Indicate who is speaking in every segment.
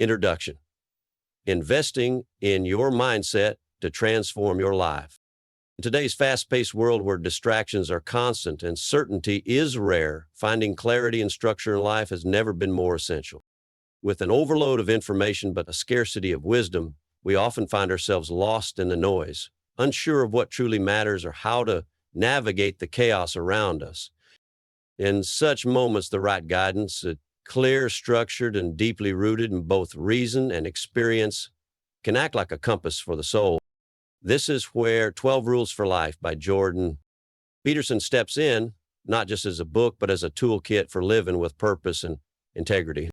Speaker 1: Introduction. Investing in your mindset to transform your life. In today's fast-paced world where distractions are constant and certainty is rare, finding clarity and structure in life has never been more essential. With an overload of information but a scarcity of wisdom, we often find ourselves lost in the noise, unsure of what truly matters or how to navigate the chaos around us. In such moments, the right guidance, clear, structured, and deeply rooted in both reason and experience, can act like a compass for the soul. This is where 12 Rules for Life by Jordan Peterson steps in, not just as a book, but as a toolkit for living with purpose and integrity.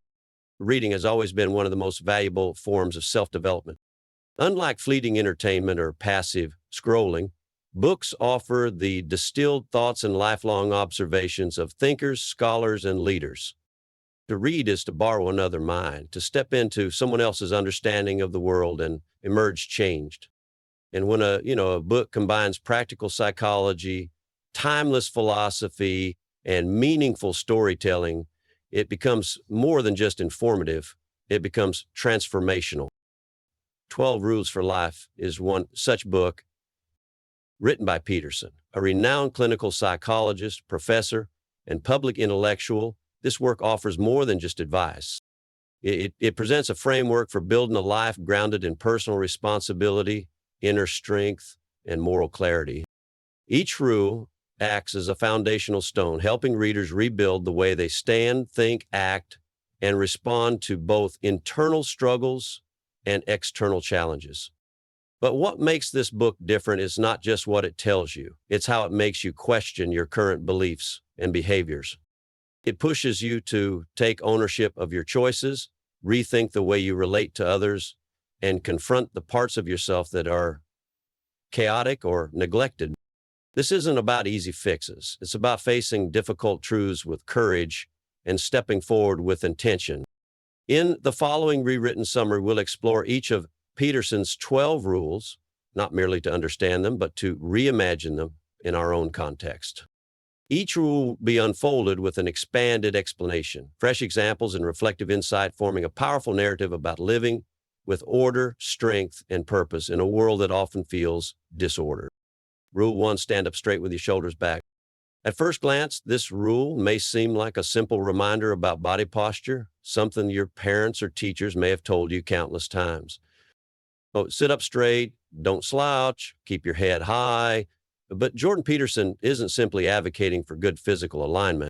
Speaker 1: Reading has always been one of the most valuable forms of self-development. Unlike fleeting entertainment or passive scrolling, books offer the distilled thoughts and lifelong observations of thinkers, scholars, and leaders. To read is to borrow another mind, to step into someone else's understanding of the world and emerge changed. And when a book combines practical psychology, timeless philosophy, and meaningful storytelling, it becomes more than just informative. It becomes transformational. 12 Rules for Life is one such book, written by Peterson, a renowned clinical psychologist, professor, and public intellectual. This work offers more than just advice. It presents a framework for building a life grounded in personal responsibility, inner strength, and moral clarity. Each rule acts as a foundational stone, helping readers rebuild the way they stand, think, act, and respond to both internal struggles and external challenges. But what makes this book different is not just what it tells you, it's how it makes you question your current beliefs and behaviors. It pushes you to take ownership of your choices, rethink the way you relate to others, and confront the parts of yourself that are chaotic or neglected. This isn't about easy fixes. It's about facing difficult truths with courage and stepping forward with intention. In the following rewritten summary, we'll explore each of Peterson's 12 rules, not merely to understand them, but to reimagine them in our own context. Each rule will be unfolded with an expanded explanation, fresh examples, and reflective insight, forming a powerful narrative about living with order, strength, and purpose in a world that often feels disordered. Rule 1, stand up straight with your shoulders back. At first glance, this rule may seem like a simple reminder about body posture, something your parents or teachers may have told you countless times. Oh, sit up straight, don't slouch, keep your head high. But Jordan Peterson isn't simply advocating for good physical alignment.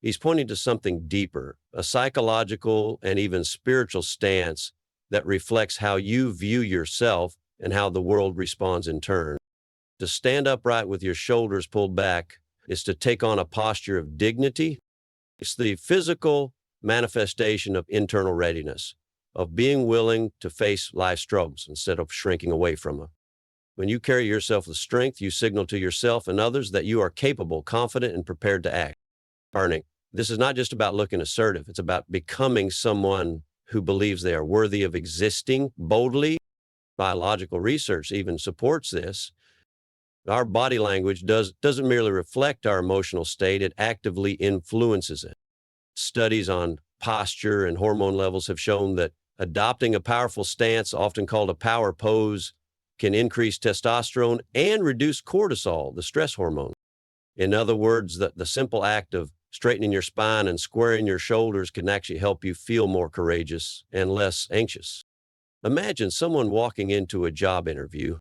Speaker 1: He's pointing to something deeper, a psychological and even spiritual stance that reflects how you view yourself and how the world responds in turn. To stand upright with your shoulders pulled back is to take on a posture of dignity. It's the physical manifestation of internal readiness, of being willing to face life's struggles instead of shrinking away from them. When you carry yourself with strength, you signal to yourself and others that you are capable, confident, and prepared to act. This is not just about looking assertive. It's about becoming someone who believes they are worthy of existing boldly. Biological research even supports this. Our body language doesn't merely reflect our emotional state, it actively influences it. Studies on posture and hormone levels have shown that adopting a powerful stance, often called a power pose, can increase testosterone and reduce cortisol, the stress hormone. In other words, the simple act of straightening your spine and squaring your shoulders can actually help you feel more courageous and less anxious. Imagine someone walking into a job interview.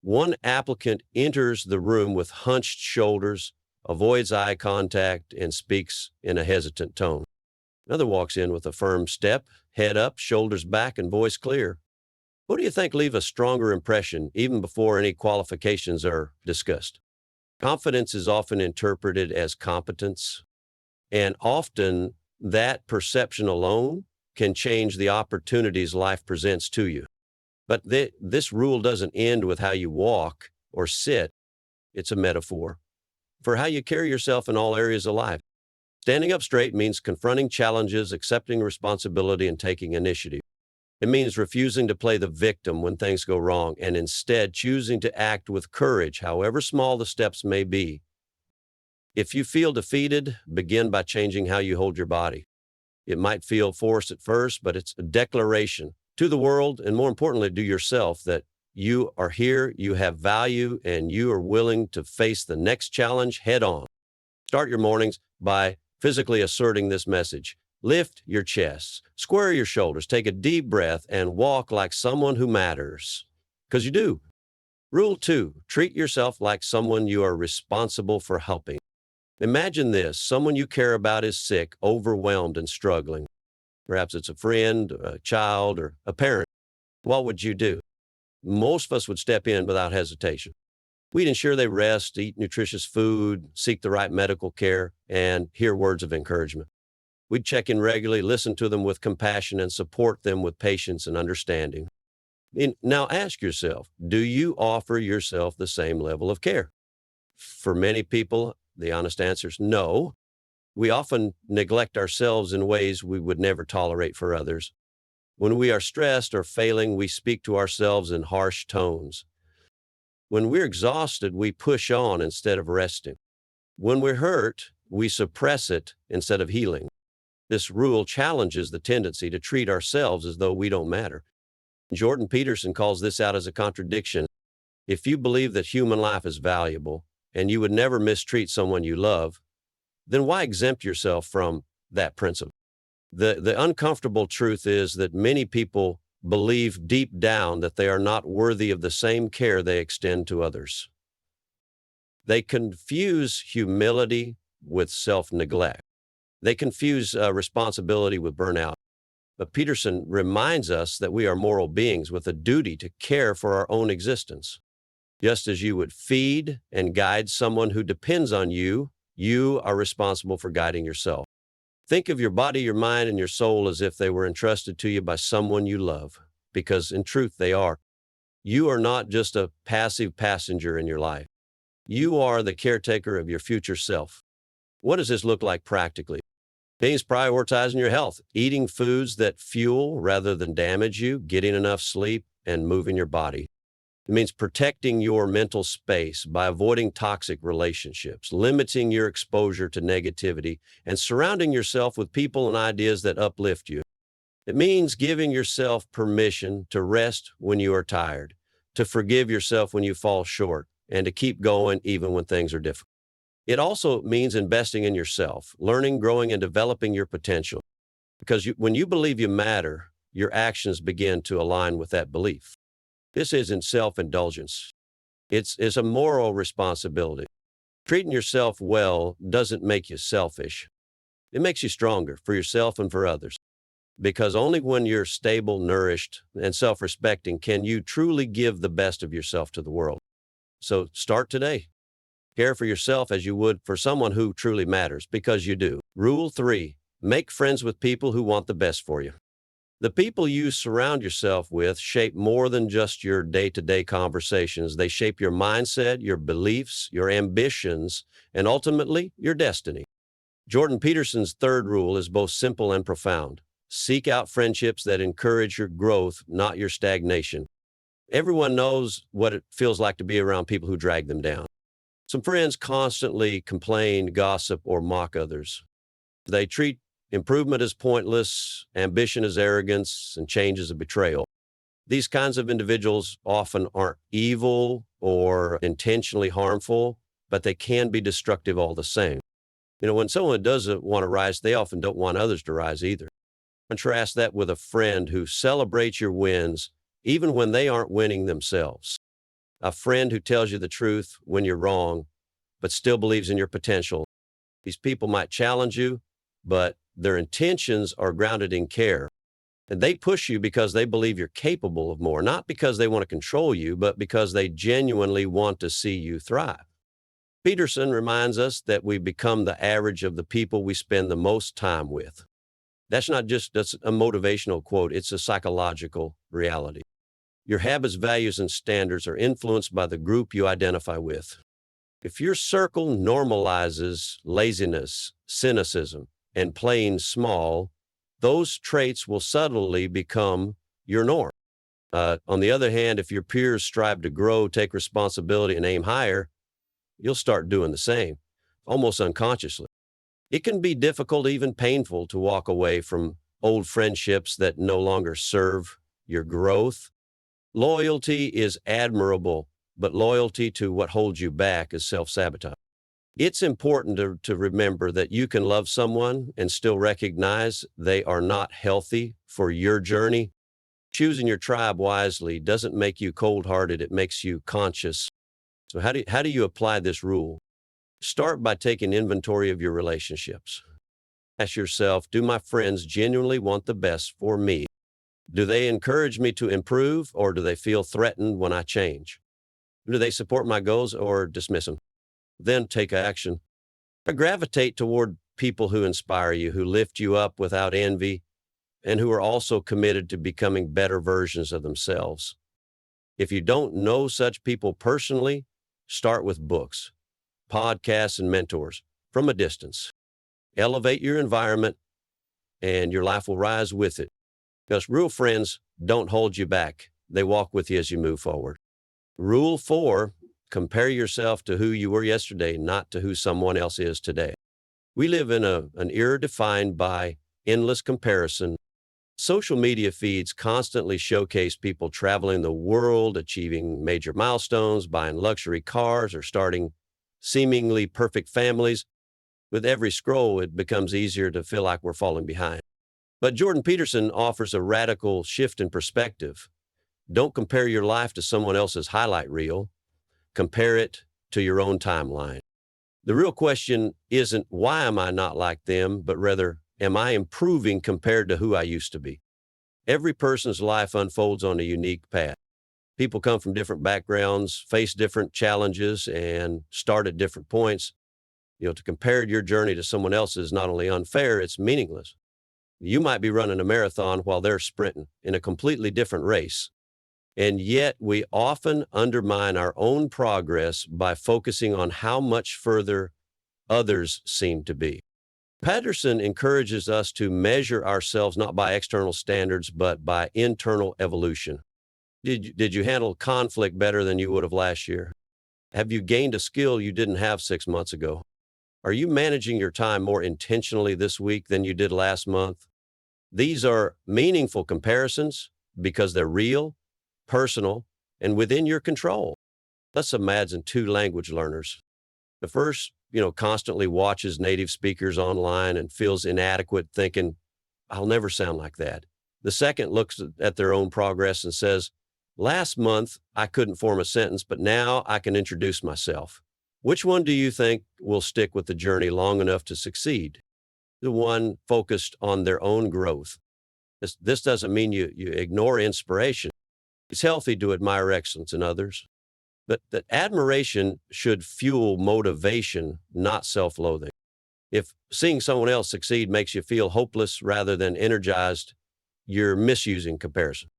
Speaker 1: One applicant enters the room with hunched shoulders, avoids eye contact, and speaks in a hesitant tone. Another walks in with a firm step, head up, shoulders back, and voice clear. Who do you think leave a stronger impression even before any qualifications are discussed? Confidence is often interpreted as competence, and often that perception alone can change the opportunities life presents to you. But this rule doesn't end with how you walk or sit. It's a metaphor for how you carry yourself in all areas of life. Standing up straight means confronting challenges, accepting responsibility, and taking initiative. It means refusing to play the victim when things go wrong and instead choosing to act with courage, however small the steps may be. If you feel defeated, begin by changing how you hold your body. It might feel forced at first, but it's a declaration to the world, and more importantly, to yourself, that you are here, you have value, and you are willing to face the next challenge head on. Start your mornings by physically asserting this message. Lift your chest, square your shoulders, take a deep breath, and walk like someone who matters. Because you do. Rule 2, treat yourself like someone you are responsible for helping. Imagine this: someone you care about is sick, overwhelmed, and struggling. Perhaps it's a friend, a child, or a parent. What would you do? Most of us would step in without hesitation. We'd ensure they rest, eat nutritious food, seek the right medical care, and hear words of encouragement. We'd check in regularly, listen to them with compassion, and support them with patience and understanding. Now ask yourself, do you offer yourself the same level of care? For many people, the honest answer is no. We often neglect ourselves in ways we would never tolerate for others. When we are stressed or failing, we speak to ourselves in harsh tones. When we're exhausted, we push on instead of resting. When we're hurt, we suppress it instead of healing. This rule challenges the tendency to treat ourselves as though we don't matter. Jordan Peterson calls this out as a contradiction. If you believe that human life is valuable and you would never mistreat someone you love, then why exempt yourself from that principle? The uncomfortable truth is that many people believe deep down that they are not worthy of the same care they extend to others. They confuse humility with self-neglect. They confuse responsibility with burnout. But Peterson reminds us that we are moral beings with a duty to care for our own existence. Just as you would feed and guide someone who depends on you, you are responsible for guiding yourself. Think of your body, your mind, and your soul as if they were entrusted to you by someone you love, because in truth they are. You are not just a passive passenger in your life. You are the caretaker of your future self. What does this look like practically? It means prioritizing your health, eating foods that fuel rather than damage you, getting enough sleep, and moving your body. It means protecting your mental space by avoiding toxic relationships, limiting your exposure to negativity, and surrounding yourself with people and ideas that uplift you. It means giving yourself permission to rest when you are tired, to forgive yourself when you fall short, and to keep going even when things are difficult. It also means investing in yourself, learning, growing, and developing your potential. Because when you believe you matter, your actions begin to align with that belief. This isn't self-indulgence. It's a moral responsibility. Treating yourself well doesn't make you selfish. It makes you stronger for yourself and for others. Because only when you're stable, nourished, and self-respecting can you truly give the best of yourself to the world. So start today. Care for yourself as you would for someone who truly matters, because you do. Rule 3, make friends with people who want the best for you. The people you surround yourself with shape more than just your day-to-day conversations. They shape your mindset, your beliefs, your ambitions, and ultimately, your destiny. Jordan Peterson's third rule is both simple and profound. Seek out friendships that encourage your growth, not your stagnation. Everyone knows what it feels like to be around people who drag them down. Some friends constantly complain, gossip, or mock others. They treat improvement as pointless, ambition as arrogance, and change as a betrayal. These kinds of individuals often aren't evil or intentionally harmful, but they can be destructive all the same. When someone doesn't want to rise, they often don't want others to rise either. Contrast that with a friend who celebrates your wins, even when they aren't winning themselves. A friend who tells you the truth when you're wrong, but still believes in your potential. These people might challenge you, but their intentions are grounded in care. And they push you because they believe you're capable of more, not because they want to control you, but because they genuinely want to see you thrive. Peterson reminds us that we become the average of the people we spend the most time with. That's a motivational quote. It's a psychological reality. Your habits, values, and standards are influenced by the group you identify with. If your circle normalizes laziness, cynicism, and playing small, those traits will subtly become your norm. On the other hand, if your peers strive to grow, take responsibility, and aim higher, you'll start doing the same, almost unconsciously. It can be difficult, even painful, to walk away from old friendships that no longer serve your growth. Loyalty is admirable, but loyalty to what holds you back is self-sabotage. It's important to remember that you can love someone and still recognize they are not healthy for your journey. Choosing your tribe wisely doesn't make you cold-hearted, it makes you conscious. So how do you apply this rule? Start by taking inventory of your relationships. Ask yourself, do my friends genuinely want the best for me? Do they encourage me to improve, or do they feel threatened when I change? Do they support my goals or dismiss them? Then take action. Gravitate toward people who inspire you, who lift you up without envy, and who are also committed to becoming better versions of themselves. If you don't know such people personally, start with books, podcasts, and mentors from a distance. Elevate your environment, and your life will rise with it. Because real friends don't hold you back. They walk with you as you move forward. Rule 4, compare yourself to who you were yesterday, not to who someone else is today. We live in an era defined by endless comparison. Social media feeds constantly showcase people traveling the world, achieving major milestones, buying luxury cars, or starting seemingly perfect families. With every scroll, it becomes easier to feel like we're falling behind. But Jordan Peterson offers a radical shift in perspective. Don't compare your life to someone else's highlight reel. Compare it to your own timeline. The real question isn't, why am I not like them, but rather, am I improving compared to who I used to be? Every person's life unfolds on a unique path. People come from different backgrounds, face different challenges, and start at different points. To compare your journey to someone else's is not only unfair, it's meaningless. You might be running a marathon while they're sprinting in a completely different race. And yet we often undermine our own progress by focusing on how much further others seem to be. Patterson encourages us to measure ourselves not by external standards, but by internal evolution. Did you handle conflict better than you would have last year? Have you gained a skill you didn't have 6 months ago? Are you managing your time more intentionally this week than you did last month? These are meaningful comparisons because they're real, personal, and within your control. Let's imagine 2 language learners. The first, constantly watches native speakers online and feels inadequate, thinking, I'll never sound like that. The second looks at their own progress and says, last month, I couldn't form a sentence, but now I can introduce myself. Which one do you think will stick with the journey long enough to succeed? The one focused on their own growth. This doesn't mean you ignore inspiration. It's healthy to admire excellence in others, but that admiration should fuel motivation, not self-loathing. If seeing someone else succeed makes you feel hopeless rather than energized, you're misusing comparison.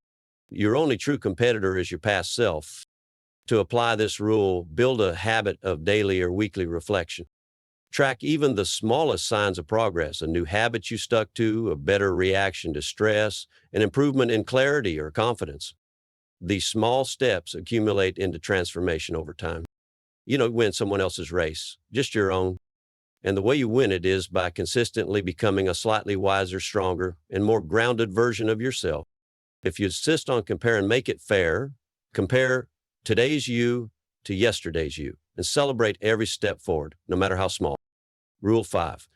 Speaker 1: Your only true competitor is your past self. To apply this rule, build a habit of daily or weekly reflection. Track even the smallest signs of progress, a new habit you stuck to, a better reaction to stress, an improvement in clarity or confidence. These small steps accumulate into transformation over time. Win someone else's race, just your own. And the way you win it is by consistently becoming a slightly wiser, stronger, and more grounded version of yourself. If you insist on comparing, make it fair. Compare today's you to yesterday's you and celebrate every step forward, no matter how small. Rule 5,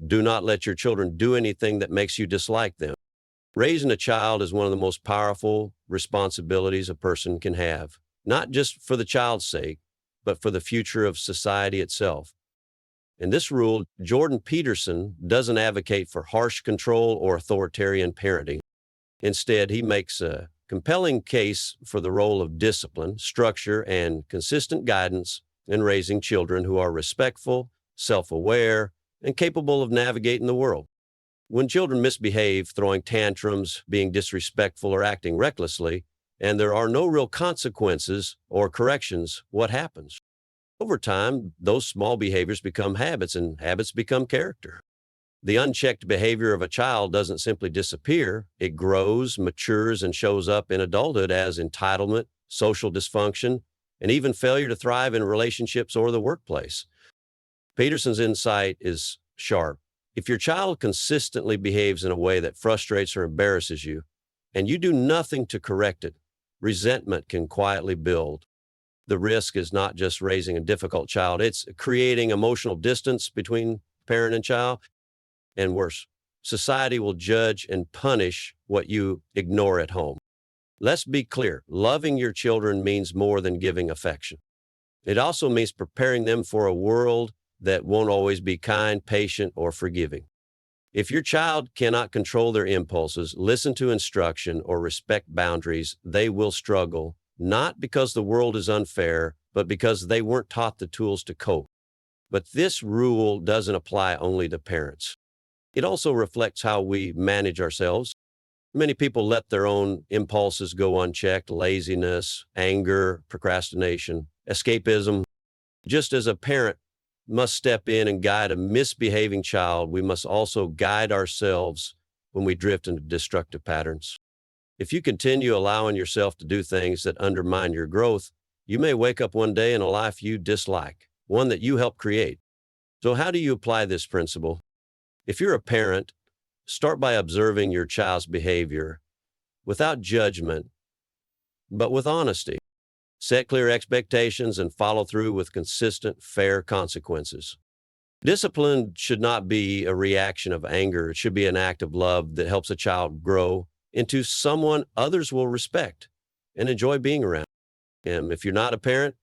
Speaker 1: do not let your children do anything that makes you dislike them. Raising a child is one of the most powerful responsibilities a person can have, not just for the child's sake, but for the future of society itself. In this rule, Jordan Peterson doesn't advocate for harsh control or authoritarian parenting. Instead, he makes a compelling case for the role of discipline, structure, and consistent guidance in raising children who are respectful, self-aware, and capable of navigating the world. When children misbehave, throwing tantrums, being disrespectful, or acting recklessly, and there are no real consequences or corrections, what happens? Over time, those small behaviors become habits, and habits become character. The unchecked behavior of a child doesn't simply disappear. It grows, matures, and shows up in adulthood as entitlement, social dysfunction, and even failure to thrive in relationships or the workplace. Peterson's insight is sharp. If your child consistently behaves in a way that frustrates or embarrasses you, and you do nothing to correct it, resentment can quietly build. The risk is not just raising a difficult child, it's creating emotional distance between parent and child, and worse, society will judge and punish what you ignore at home. Let's be clear, loving your children means more than giving affection. It also means preparing them for a world that won't always be kind, patient, or forgiving. If your child cannot control their impulses, listen to instruction, or respect boundaries, they will struggle, not because the world is unfair, but because they weren't taught the tools to cope. But this rule doesn't apply only to parents. It also reflects how we manage ourselves. Many people let their own impulses go unchecked: laziness, anger, procrastination, escapism. Just as a parent must step in and guide a misbehaving child, we must also guide ourselves when we drift into destructive patterns. If you continue allowing yourself to do things that undermine your growth, you may wake up one day in a life you dislike, one that you helped create. So how do you apply this principle? If you're a parent, start by observing your child's behavior without judgment, but with honesty. Set clear expectations and follow through with consistent, fair consequences. Discipline should not be a reaction of anger. It should be an act of love that helps a child grow into someone others will respect and enjoy being around. And if you're not a parent,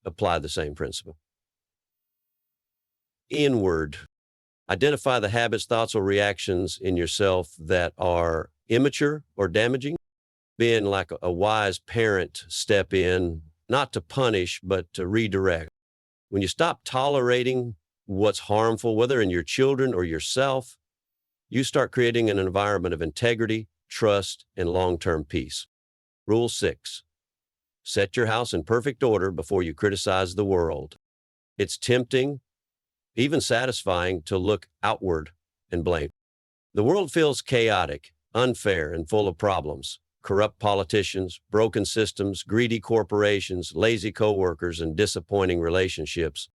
Speaker 1: apply the same principle. Inward. Identify the habits, thoughts, or reactions in yourself that are immature or damaging. Being like a wise parent, step in, not to punish, but to redirect. When you stop tolerating what's harmful, whether in your children or yourself, you start creating an environment of integrity, trust, and long-term peace. Rule 6, set your house in perfect order before you criticize the world. It's tempting, even satisfying, to look outward and blame. The world feels chaotic, unfair, and full of problems. Corrupt politicians, broken systems, greedy corporations, lazy coworkers, and disappointing relationships.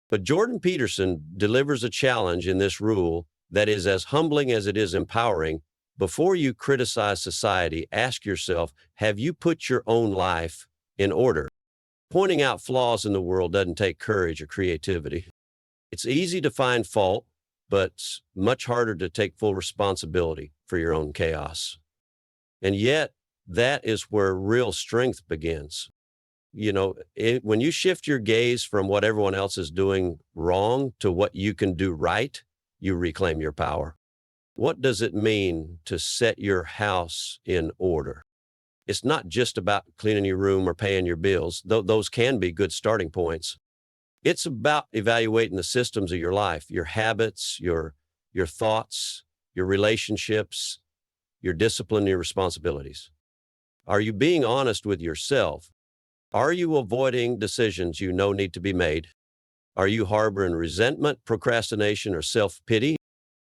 Speaker 1: But Jordan Peterson delivers a challenge in this rule that is as humbling as it is empowering. Before you criticize society, ask yourself, have you put your own life in order? Pointing out flaws in the world doesn't take courage or creativity. It's easy to find fault, but it's much harder to take full responsibility for your own chaos. And yet, that is where real strength begins. When you shift your gaze from what everyone else is doing wrong to what you can do right, you reclaim your power. What does it mean to set your house in order? It's not just about cleaning your room or paying your bills, though those can be good starting points. It's about evaluating the systems of your life, your habits, your thoughts, your relationships, your discipline, your responsibilities. Are you being honest with yourself? Are you avoiding decisions you know need to be made? Are you harboring resentment, procrastination, or self-pity?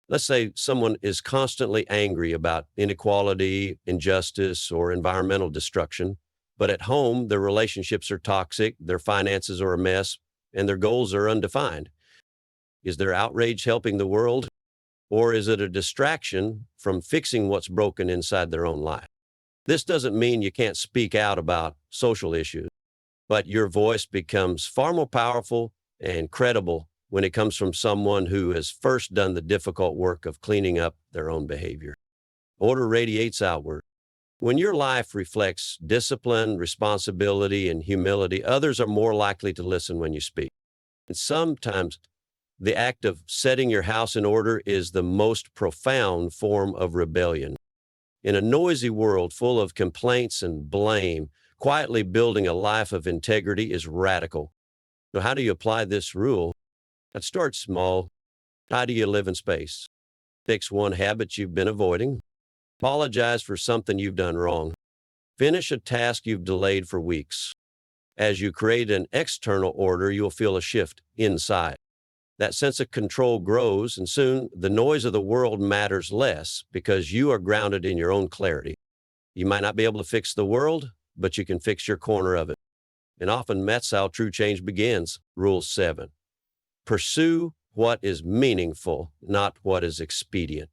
Speaker 1: Let's say someone is constantly angry about inequality, injustice, or environmental destruction, but at home their relationships are toxic, their finances are a mess, and their goals are undefined. Is their outrage helping the world? Or is it a distraction from fixing what's broken inside their own life? This doesn't mean you can't speak out about social issues, but your voice becomes far more powerful and credible when it comes from someone who has first done the difficult work of cleaning up their own behavior. Order radiates outward. When your life reflects discipline, responsibility, and humility, others are more likely to listen when you speak. And sometimes the act of setting your house in order is the most profound form of rebellion. In a noisy world full of complaints and blame, quietly building a life of integrity is radical. So how do you apply this rule? Start small. How do you live in space? Fix one habit you've been avoiding. Apologize for something you've done wrong. Finish a task you've delayed for weeks. As you create an external order, you'll feel a shift inside. That sense of control grows, and soon the noise of the world matters less because you are grounded in your own clarity. You might not be able to fix the world, but you can fix your corner of it. And often that's how true change begins. Rule 7. Pursue what is meaningful, not what is expedient.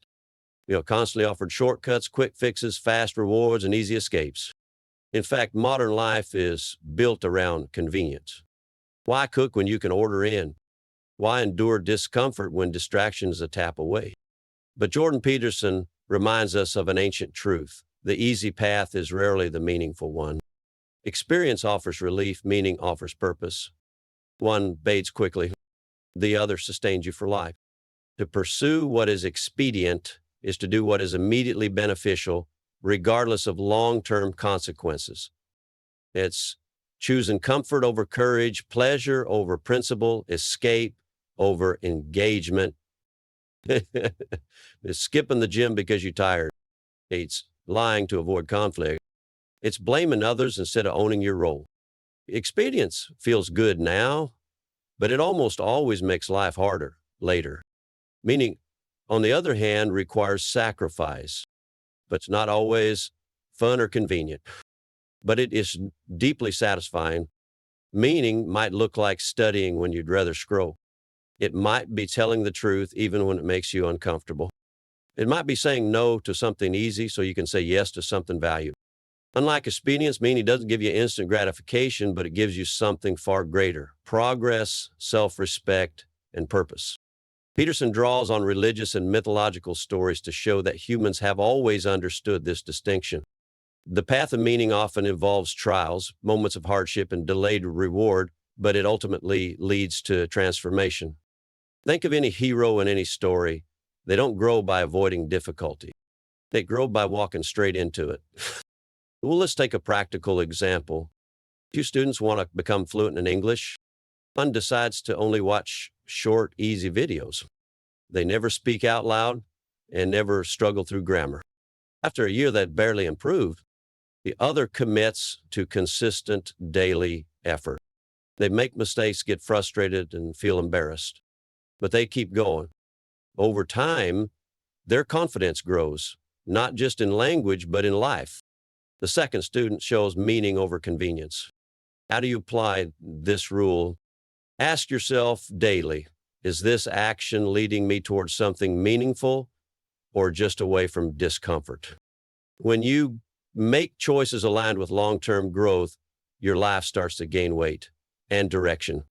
Speaker 1: Constantly offered shortcuts, quick fixes, fast rewards, and easy escapes. In fact, modern life is built around convenience. Why cook when you can order in? Why endure discomfort when distraction is a tap away? But Jordan Peterson reminds us of an ancient truth. The easy path is rarely the meaningful one. Experience offers relief, meaning offers purpose. One fades quickly, the other sustains you for life. To pursue what is expedient is to do what is immediately beneficial, regardless of long-term consequences. It's choosing comfort over courage, pleasure over principle, escape over engagement. It's skipping the gym because you're tired. It's lying to avoid conflict. It's blaming others instead of owning your role. Expedience feels good now, but it almost always makes life harder later. Meaning, on the other hand, requires sacrifice, but it's not always fun or convenient. But it is deeply satisfying. Meaning might look like studying when you'd rather scroll. It might be telling the truth even when it makes you uncomfortable. It might be saying no to something easy so you can say yes to something valuable. Unlike expedience, meaning doesn't give you instant gratification, but it gives you something far greater: progress, self-respect, and purpose. Peterson draws on religious and mythological stories to show that humans have always understood this distinction. The path of meaning often involves trials, moments of hardship, and delayed reward, but it ultimately leads to transformation. Think of any hero in any story. They don't grow by avoiding difficulty. They grow by walking straight into it. Well, let's take a practical example. Few students want to become fluent in English. One decides to only watch short, easy videos. They never speak out loud and never struggle through grammar. After a year that barely improved, the other commits to consistent daily effort. They make mistakes, get frustrated, and feel embarrassed, but they keep going. Over time, their confidence grows, not just in language, but in life. The second student shows meaning over convenience. How do you apply this rule? Ask yourself daily, is this action leading me towards something meaningful or just away from discomfort? When you make choices aligned with long-term growth, your life starts to gain weight and direction.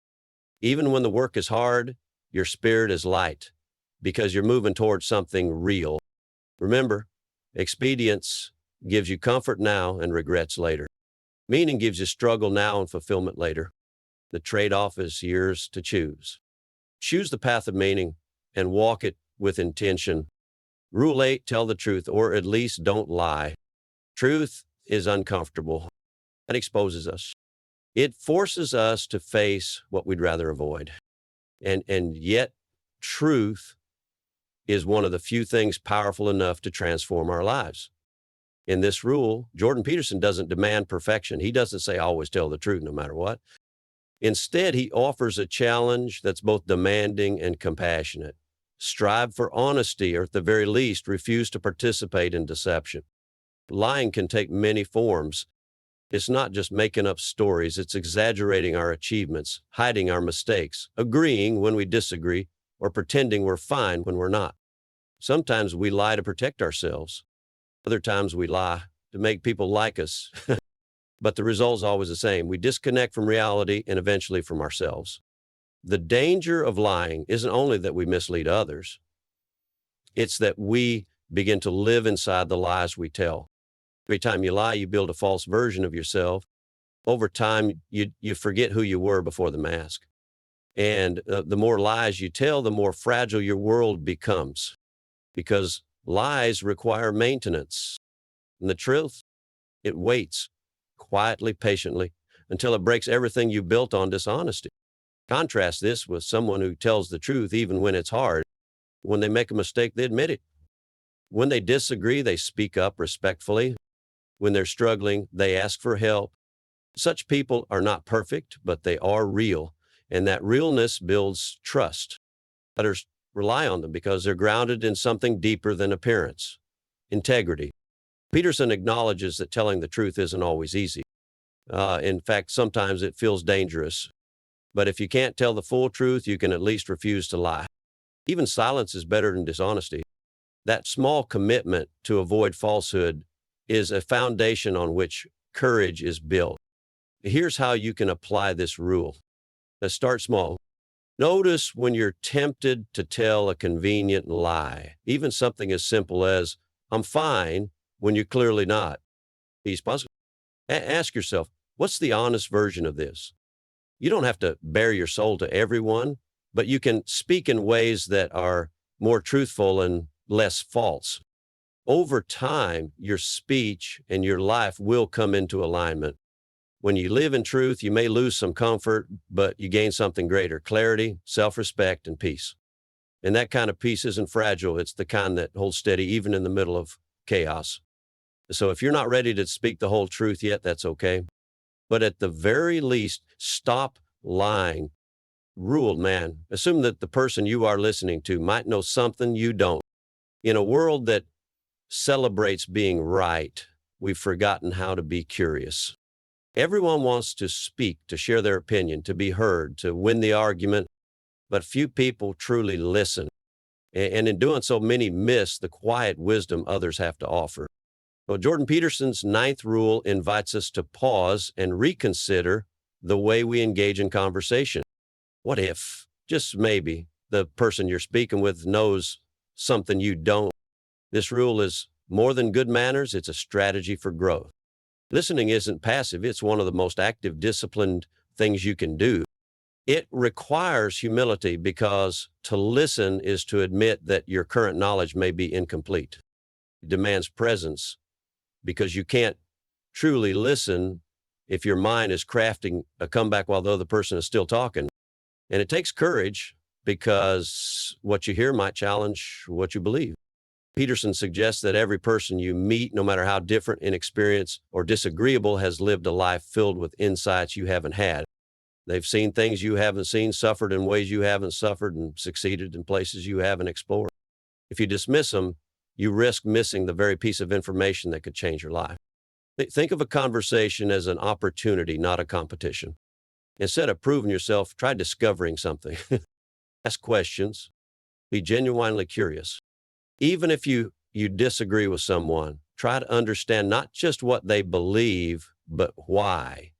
Speaker 1: Even when the work is hard, your spirit is light because you're moving towards something real. Remember, expedience gives you comfort now and regrets later. Meaning gives you struggle now and fulfillment later. The trade-off is yours to choose. Choose the path of meaning and walk it with intention. Rule 8, tell the truth, or at least don't lie. Truth is uncomfortable. It exposes us. It forces us to face what we'd rather avoid. And yet, truth is one of the few things powerful enough to transform our lives. In this rule, Jordan Peterson doesn't demand perfection. He doesn't say always tell the truth no matter what. Instead, he offers a challenge that's both demanding and compassionate. Strive for honesty, or at the very least, refuse to participate in deception. Lying can take many forms. It's not just making up stories, it's exaggerating our achievements, hiding our mistakes, agreeing when we disagree, or pretending we're fine when we're not. Sometimes we lie to protect ourselves. Other times we lie to make people like us. But the result's always the same. We disconnect from reality and eventually from ourselves. The danger of lying isn't only that we mislead others, it's that we begin to live inside the lies we tell. Every time you lie, you build a false version of yourself. Over time, you forget who you were before the mask. And the more lies you tell, the more fragile your world becomes, because lies require maintenance. And the truth, it waits quietly, patiently, until it breaks everything you built on dishonesty. Contrast this with someone who tells the truth even when it's hard. When they make a mistake, they admit it. When they disagree, they speak up respectfully. When they're struggling, they ask for help. Such people are not perfect, but they are real, and that realness builds trust. Others rely on them because they're grounded in something deeper than appearance: integrity. Peterson acknowledges that telling the truth isn't always easy. In fact, sometimes it feels dangerous. But if you can't tell the full truth, you can at least refuse to lie. Even silence is better than dishonesty. That small commitment to avoid falsehood is a foundation on which courage is built. Here's how you can apply this rule. Let's start small. Notice when you're tempted to tell a convenient lie, even something as simple as, I'm fine, when you're clearly not. Be responsible. Ask yourself, what's the honest version of this? You don't have to bare your soul to everyone, but you can speak in ways that are more truthful and less false. Over time, your speech and your life will come into alignment. When you live in truth, you may lose some comfort, but you gain something greater: clarity, self-respect, and peace. And that kind of peace isn't fragile. It's the kind that holds steady even in the middle of chaos. So if you're not ready to speak the whole truth yet, that's okay. But at the very least, stop lying. Rule, man. Assume that the person you are listening to might know something you don't. In a world that celebrates being right, we've forgotten how to be curious. Everyone wants to speak, to share their opinion, to be heard, to win the argument, but few people truly listen. And in doing so, many miss the quiet wisdom others have to offer. Well, Jordan Peterson's 9th rule invites us to pause and reconsider the way we engage in conversation. What if, just maybe, the person you're speaking with knows something you don't? This rule is more than good manners, it's a strategy for growth. Listening isn't passive, it's one of the most active, disciplined things you can do. It requires humility because to listen is to admit that your current knowledge may be incomplete. It demands presence because you can't truly listen if your mind is crafting a comeback while the other person is still talking. And it takes courage because what you hear might challenge what you believe. Peterson suggests that every person you meet, no matter how different in experience or disagreeable, has lived a life filled with insights you haven't had. They've seen things you haven't seen, suffered in ways you haven't suffered, and succeeded in places you haven't explored. If you dismiss them, you risk missing the very piece of information that could change your life. Think of a conversation as an opportunity, not a competition. Instead of proving yourself, try discovering something. Ask questions. Be genuinely curious. Even if you disagree with someone, try to understand not just what they believe, but why.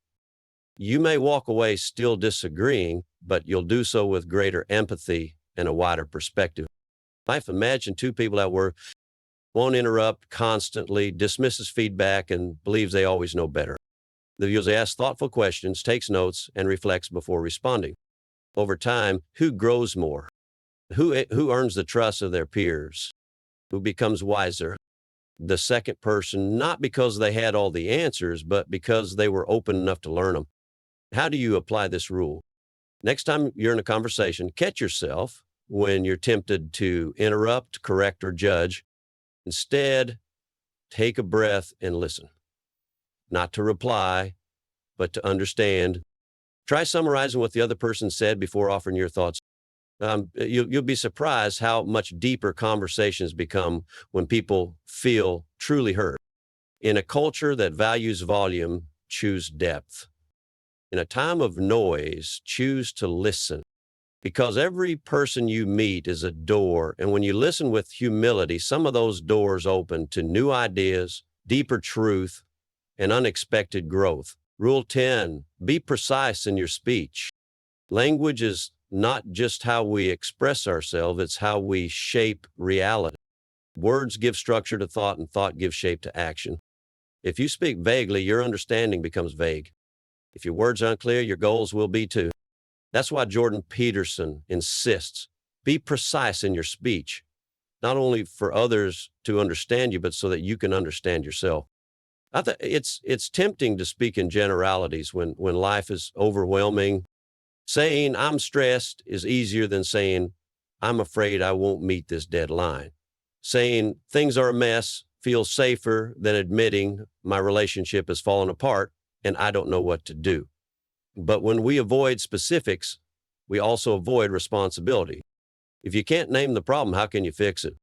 Speaker 1: You may walk away still disagreeing, but you'll do so with greater empathy and a wider perspective. Imagine two people at work, won't interrupt constantly, dismisses feedback, and believes they always know better. They usually asks thoughtful questions, takes notes, and reflects before responding. Over time, who grows more? Who earns the trust of their peers? Who becomes wiser? The second person, not because they had all the answers, but because they were open enough to learn them. How do you apply this rule? Next time you're in a conversation, catch yourself when you're tempted to interrupt, correct, or judge. Instead, take a breath and listen. Not to reply, but to understand. Try summarizing what the other person said before offering your thoughts. You'll be surprised how much deeper conversations become when people feel truly heard. In a culture that values volume, choose depth. In a time of noise, choose to listen. Because every person you meet is a door, and when you listen with humility, some of those doors open to new ideas, deeper truth, and unexpected growth. Rule 10, be precise in your speech. Language is not just how we express ourselves, it's how we shape reality. Words give structure to thought, and thought gives shape to action. If you speak vaguely, your understanding becomes vague. If your words are unclear, your goals will be too. That's why Jordan Peterson insists, be precise in your speech, not only for others to understand you, but so that you can understand yourself. It's tempting to speak in generalities when life is overwhelming. Saying I'm stressed is easier than saying I'm afraid I won't meet this deadline. Saying things are a mess feels safer than admitting my relationship has fallen apart and I don't know what to do. But when we avoid specifics, we also avoid responsibility. If you can't name the problem, how can you fix it?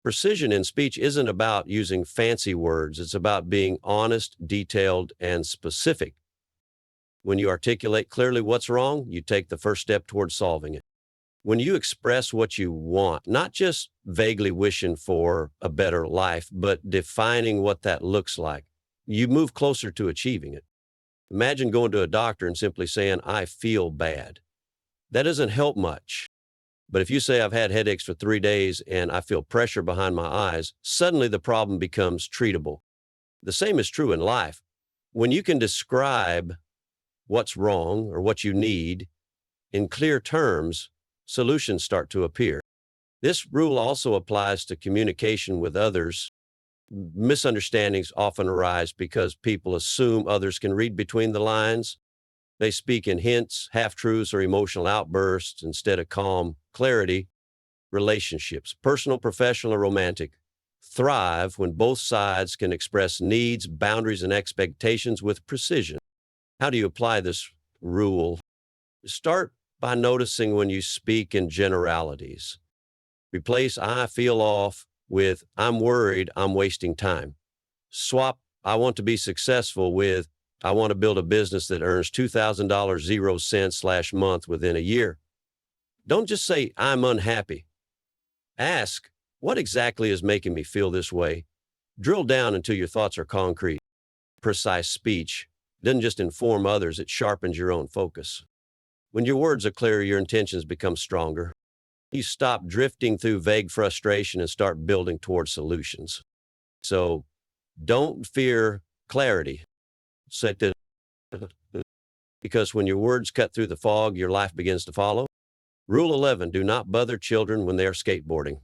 Speaker 1: Precision in speech isn't about using fancy words. It's about being honest, detailed, and specific. When you articulate clearly what's wrong, you take the first step towards solving it. When you express what you want, not just vaguely wishing for a better life, but defining what that looks like, you move closer to achieving it. Imagine going to a doctor and simply saying, I feel bad. That doesn't help much. But if you say, I've had headaches for 3 days and I feel pressure behind my eyes, suddenly the problem becomes treatable. The same is true in life. When you can describe what's wrong or what you need in clear terms, solutions start to appear. This rule also applies to communication with others. Misunderstandings often arise because people assume others can read between the lines. They speak in hints, half-truths, or emotional outbursts instead of calm clarity. Relationships, personal, professional, or romantic, thrive when both sides can express needs, boundaries, and expectations with precision. How do you apply this rule? Start by noticing when you speak in generalities. Replace I feel off with I'm worried I'm wasting time. Swap I want to be successful with I want to build a business that earns $2,000 0 cents / month within a year. Don't just say I'm unhappy. Ask, what exactly is making me feel this way? Drill down until your thoughts are concrete. Precise speech doesn't just inform others, it sharpens your own focus. When your words are clear, your intentions become stronger. You stop drifting through vague frustration and start building toward solutions. So don't fear clarity. Say that because when your words cut through the fog, your life begins to follow. Rule 11, do not bother children when they are skateboarding.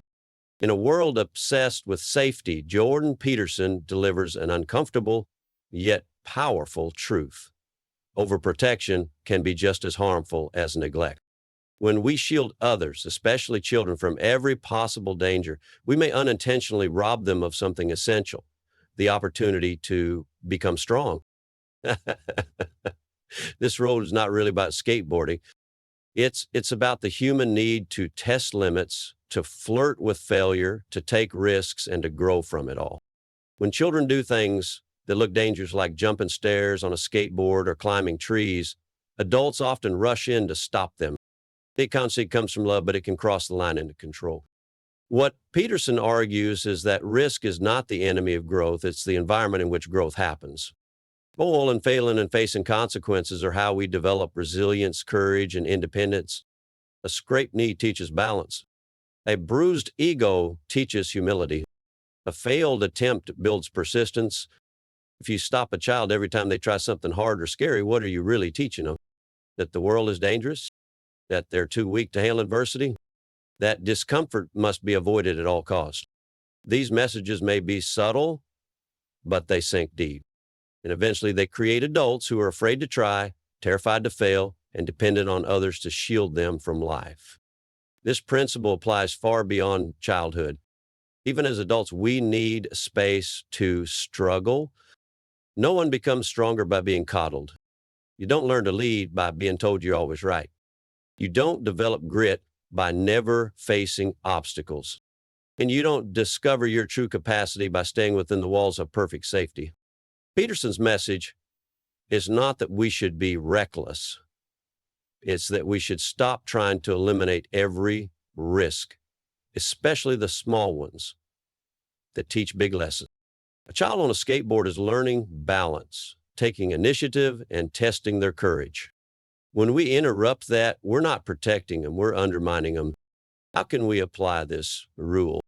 Speaker 1: In a world obsessed with safety, Jordan Peterson delivers an uncomfortable yet powerful truth. Overprotection can be just as harmful as neglect. When we shield others, especially children, from every possible danger, we may unintentionally rob them of something essential, the opportunity to become strong. This road is not really about skateboarding. It's about the human need to test limits, to flirt with failure, to take risks, and to grow from it all. When children do things that look dangerous, like jumping stairs on a skateboard or climbing trees, adults often rush in to stop them. The concept comes from love, but it can cross the line into control. What Peterson argues is that risk is not the enemy of growth, it's the environment in which growth happens. Falling and failing and facing consequences are how we develop resilience, courage, and independence. A scraped knee teaches balance. A bruised ego teaches humility. A failed attempt builds persistence. If you stop a child every time they try something hard or scary, what are you really teaching them? That the world is dangerous? That they're too weak to handle adversity? That discomfort must be avoided at all costs. These messages may be subtle, but they sink deep. And eventually they create adults who are afraid to try, terrified to fail, and dependent on others to shield them from life. This principle applies far beyond childhood. Even as adults, we need space to struggle. No one becomes stronger by being coddled. You don't learn to lead by being told you're always right. You don't develop grit by never facing obstacles. And you don't discover your true capacity by staying within the walls of perfect safety. Peterson's message is not that we should be reckless. It's that we should stop trying to eliminate every risk, especially the small ones that teach big lessons. A child on a skateboard is learning balance, taking initiative, and testing their courage. When we interrupt that, we're not protecting them, we're undermining them. How can we apply this rule?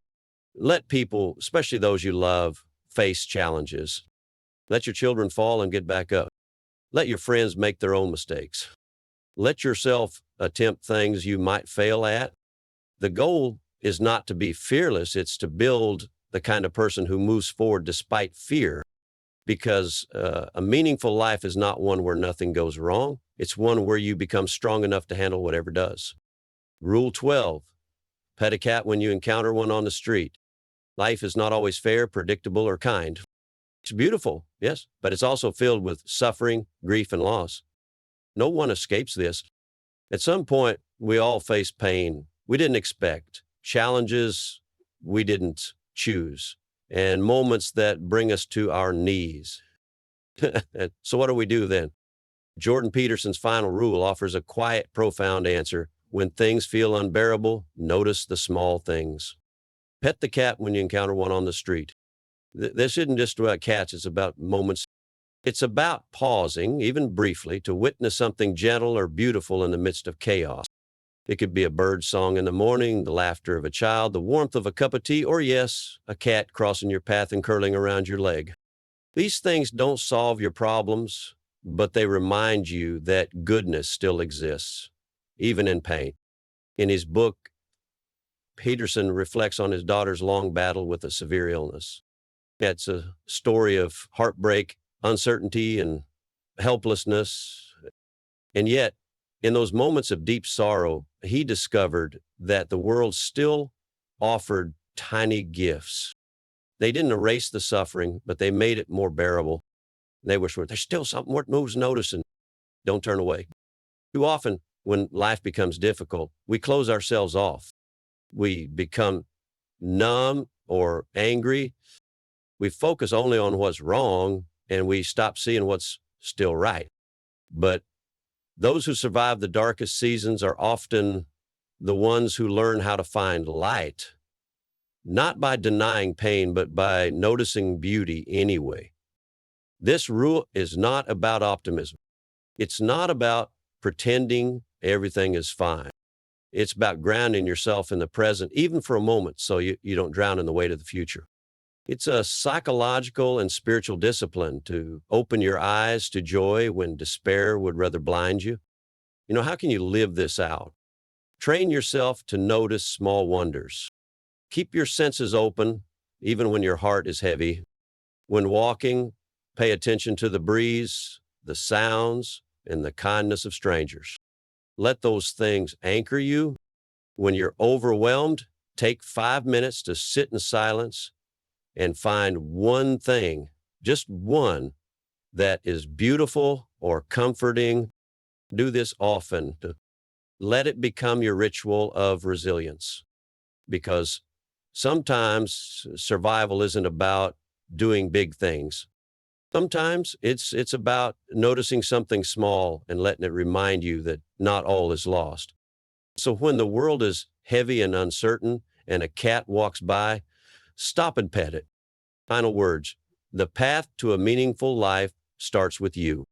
Speaker 1: Let people, especially those you love, face challenges. Let your children fall and get back up. Let your friends make their own mistakes. Let yourself attempt things you might fail at. The goal is not to be fearless, it's to build the kind of person who moves forward despite fear. Because a meaningful life is not one where nothing goes wrong. It's one where you become strong enough to handle whatever does. Rule 12, pet a cat when you encounter one on the street. Life is not always fair, predictable, or kind. It's beautiful, yes, but it's also filled with suffering, grief, and loss. No one escapes this. At some point, we all face pain we didn't expect, challenges we didn't choose, and moments that bring us to our knees. So what do we do then? Jordan Peterson's final rule offers a quiet, profound answer. When things feel unbearable, notice the small things. Pet the cat when you encounter one on the street. This isn't just about cats, it's about moments. It's about pausing, even briefly, to witness something gentle or beautiful in the midst of chaos. It could be a bird's song in the morning, the laughter of a child, the warmth of a cup of tea, or yes, a cat crossing your path and curling around your leg. These things don't solve your problems, but they remind you that goodness still exists, even in pain. In his book, Peterson reflects on his daughter's long battle with a severe illness. It's a story of heartbreak, uncertainty, and helplessness. And yet, in those moments of deep sorrow, he discovered that the world still offered tiny gifts. They didn't erase the suffering, but they made it more bearable. They were sure there's still something worth moves noticing. Don't turn away. Too often, when life becomes difficult, we close ourselves off. We become numb or angry. We focus only on what's wrong, and we stop seeing what's still right. But those who survive the darkest seasons are often the ones who learn how to find light, not by denying pain, but by noticing beauty anyway. This rule is not about optimism. It's not about pretending everything is fine. It's about grounding yourself in the present, even for a moment, so you don't drown in the weight of the future. It's a psychological and spiritual discipline to open your eyes to joy when despair would rather blind you. How can you live this out? Train yourself to notice small wonders. Keep your senses open, even when your heart is heavy. When walking, pay attention to the breeze, the sounds, and the kindness of strangers. Let those things anchor you. When you're overwhelmed, take 5 minutes to sit in silence and find one thing, just one, that is beautiful or comforting. Do this often. Let it become your ritual of resilience, because sometimes survival isn't about doing big things. Sometimes it's about noticing something small and letting it remind you that not all is lost. So when the world is heavy and uncertain and a cat walks by, stop and pet it. Final words. The path to a meaningful life starts with you.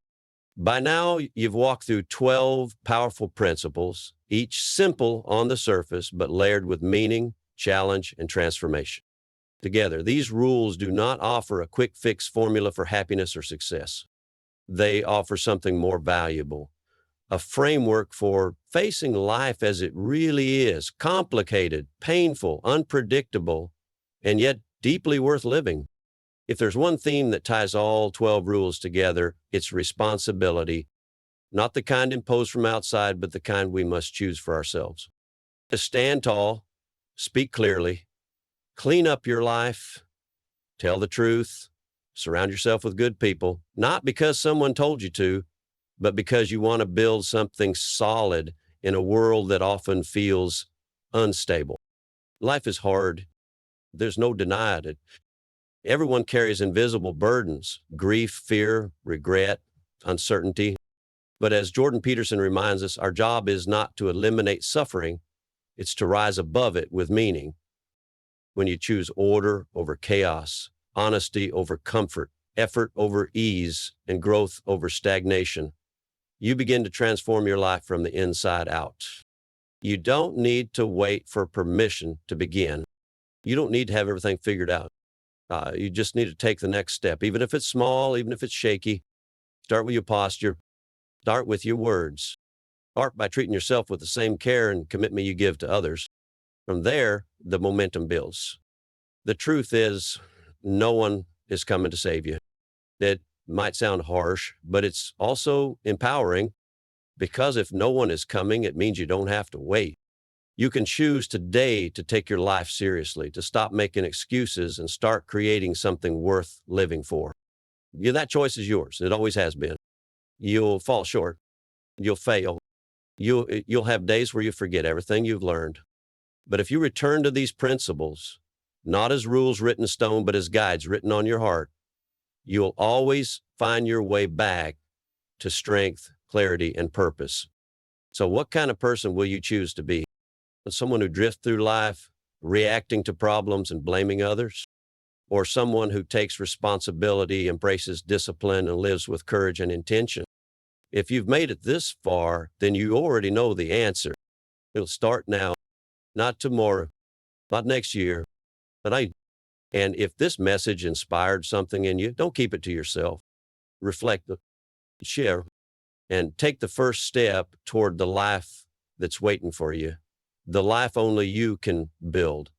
Speaker 1: By now, you've walked through 12 powerful principles, each simple on the surface, but layered with meaning, challenge, and transformation. Together, these rules do not offer a quick fix formula for happiness or success. They offer something more valuable, a framework for facing life as it really is, complicated, painful, unpredictable, and yet deeply worth living. If there's one theme that ties all 12 rules together, it's responsibility, not the kind imposed from outside, but the kind we must choose for ourselves. To stand tall, speak clearly, clean up your life, tell the truth, surround yourself with good people, not because someone told you to, but because you want to build something solid in a world that often feels unstable. Life is hard. There's no denying it. Everyone carries invisible burdens, grief, fear, regret, uncertainty. But as Jordan Peterson reminds us, our job is not to eliminate suffering, it's to rise above it with meaning. When you choose order over chaos, honesty over comfort, effort over ease, and growth over stagnation, you begin to transform your life from the inside out. You don't need to wait for permission to begin. You don't need to have everything figured out. You just need to take the next step, even if it's small, even if it's shaky. Start with your posture. Start with your words. Start by treating yourself with the same care and commitment you give to others. From there, the momentum builds. The truth is, no one is coming to save you. It might sound harsh, but it's also empowering, because if no one is coming, it means you don't have to wait. You can choose today to take your life seriously, to stop making excuses and start creating something worth living for. That choice is yours. It always has been. You'll fall short. You'll fail. You'll have days where you forget everything you've learned. But if you return to these principles, not as rules written in stone, but as guides written on your heart, you'll always find your way back to strength, clarity, and purpose. So what kind of person will you choose to be? Someone who drifts through life, reacting to problems and blaming others? Or someone who takes responsibility, embraces discipline, and lives with courage and intention? If you've made it this far, then you already know the answer. It'll start now, not tomorrow, not next year, but and if this message inspired something in you, don't keep it to yourself. Reflect, share, and take the first step toward the life that's waiting for you, the life only you can build.